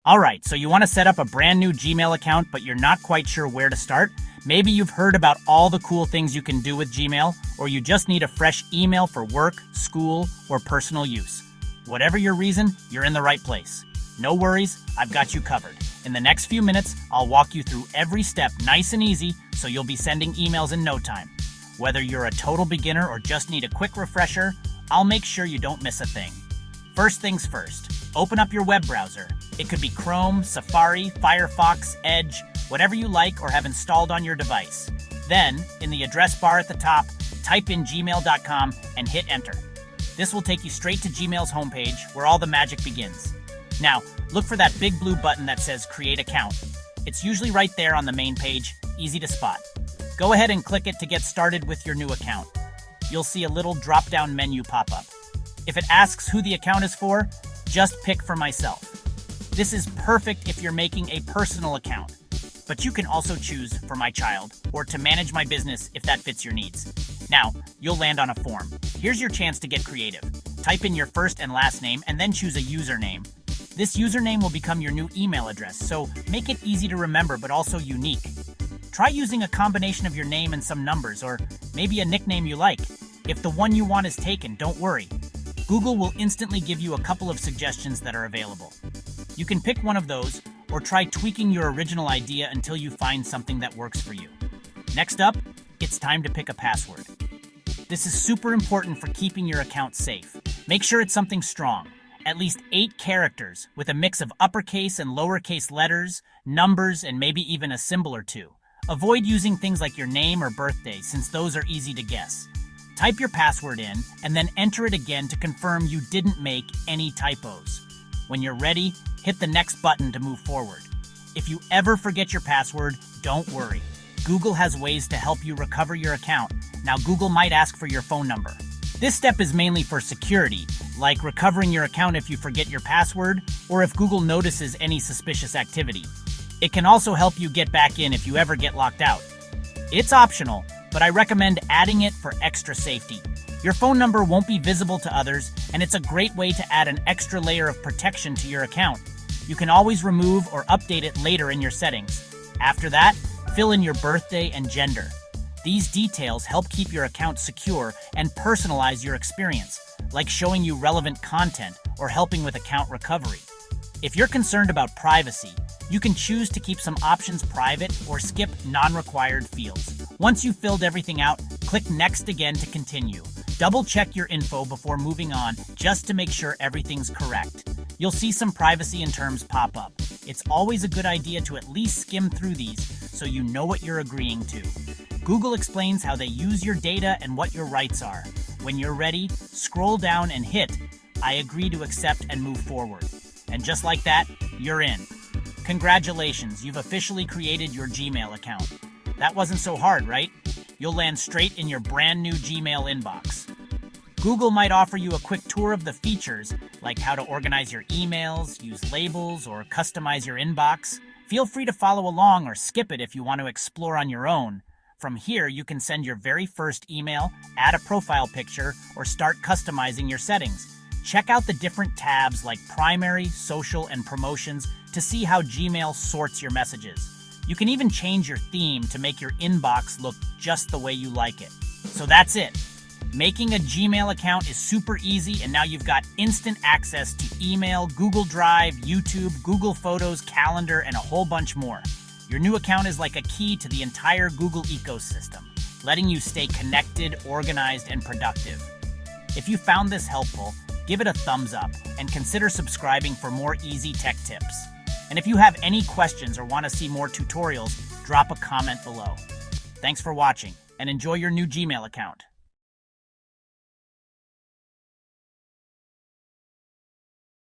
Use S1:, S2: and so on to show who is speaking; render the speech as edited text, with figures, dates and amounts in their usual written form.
S1: Alright, so you want to set up a brand new Gmail account, but you're not quite sure where to start? Maybe you've heard about all the cool things you can do with Gmail, or you just need a fresh email for work, school, or personal use. Whatever your reason, you're in the right place. No worries, I've got you covered. In the next few minutes, I'll walk you through every step nice and easy, so you'll be sending emails in no time. Whether you're a total beginner or just need a quick refresher, I'll make sure you don't miss a thing. First things first, open up your web browser. It could be Chrome, Safari, Firefox, Edge, whatever you like or have installed on your device. Then, in the address bar at the top, type in gmail.com and hit enter. This will take you straight to Gmail's homepage, where all the magic begins. Now, look for that big blue button that says Create Account. It's usually right there on the main page, easy to spot. Go ahead and click it to get started with your new account. You'll see a little drop-down menu pop up. If it asks who the account is for, just pick for myself. This is perfect if you're making a personal account, but you can also choose for my child or to manage my business if that fits your needs. Now, you'll land on a form. Here's your chance to get creative. Type in your first and last name and then choose a username. This username will become your new email address, so make it easy to remember but also unique. Try using a combination of your name and some numbers, or maybe a nickname you like. If the one you want is taken, don't worry. Google will instantly give you a couple of suggestions that are available. You can pick one of those, or try tweaking your original idea until you find something that works for you. Next up, it's time to pick a password. This is super important for keeping your account safe. Make sure it's something strong, at least 8 characters, with a mix of uppercase and lowercase letters, numbers, and maybe even a symbol or two. Avoid using things like your name or birthday, since those are easy to guess. Type your password in, and then enter it again to confirm you didn't make any typos. When you're ready, hit the next button to move forward. If you ever forget your password, don't worry. Google has ways to help you recover your account. Now, Google might ask for your phone number. This step is mainly for security, like recovering your account if you forget your password, or if Google notices any suspicious activity. It can also help you get back in if you ever get locked out. It's optional, but I recommend adding it for extra safety. Your phone number won't be visible to others, and it's a great way to add an extra layer of protection to your account. You can always remove or update it later in your settings. After that, fill in your birthday and gender. These details help keep your account secure and personalize your experience, like showing you relevant content or helping with account recovery. If you're concerned about privacy, you can choose to keep some options private or skip non-required fields. Once you've filled everything out, click Next again to continue. Double-check your info before moving on, just to make sure everything's correct. You'll see some privacy and terms pop up. It's always a good idea to at least skim through these so you know what you're agreeing to. Google explains how they use your data and what your rights are. When you're ready, scroll down and hit I agree to accept and move forward. And just like that, you're in. Congratulations, you've officially created your Gmail account. That wasn't so hard, right? You'll land straight in your brand new Gmail inbox. Google might offer you a quick tour of the features, like how to organize your emails, use labels, or customize your inbox. Feel free to follow along or skip it if you want to explore on your own. From here, you can send your very first email, add a profile picture, or start customizing your settings. Check out the different tabs like Primary, Social, and Promotions to see how Gmail sorts your messages. You can even change your theme to make your inbox look just the way you like it. So that's it. Making a Gmail account is super easy, and now you've got instant access to email, Google Drive, YouTube, Google Photos, Calendar, and a whole bunch more. Your new account is like a key to the entire Google ecosystem, letting you stay connected, organized, and productive. If you found this helpful, give it a thumbs up and consider subscribing for more easy tech tips. And if you have any questions or want to see more tutorials, drop a comment below. Thanks for watching, and enjoy your new Gmail account.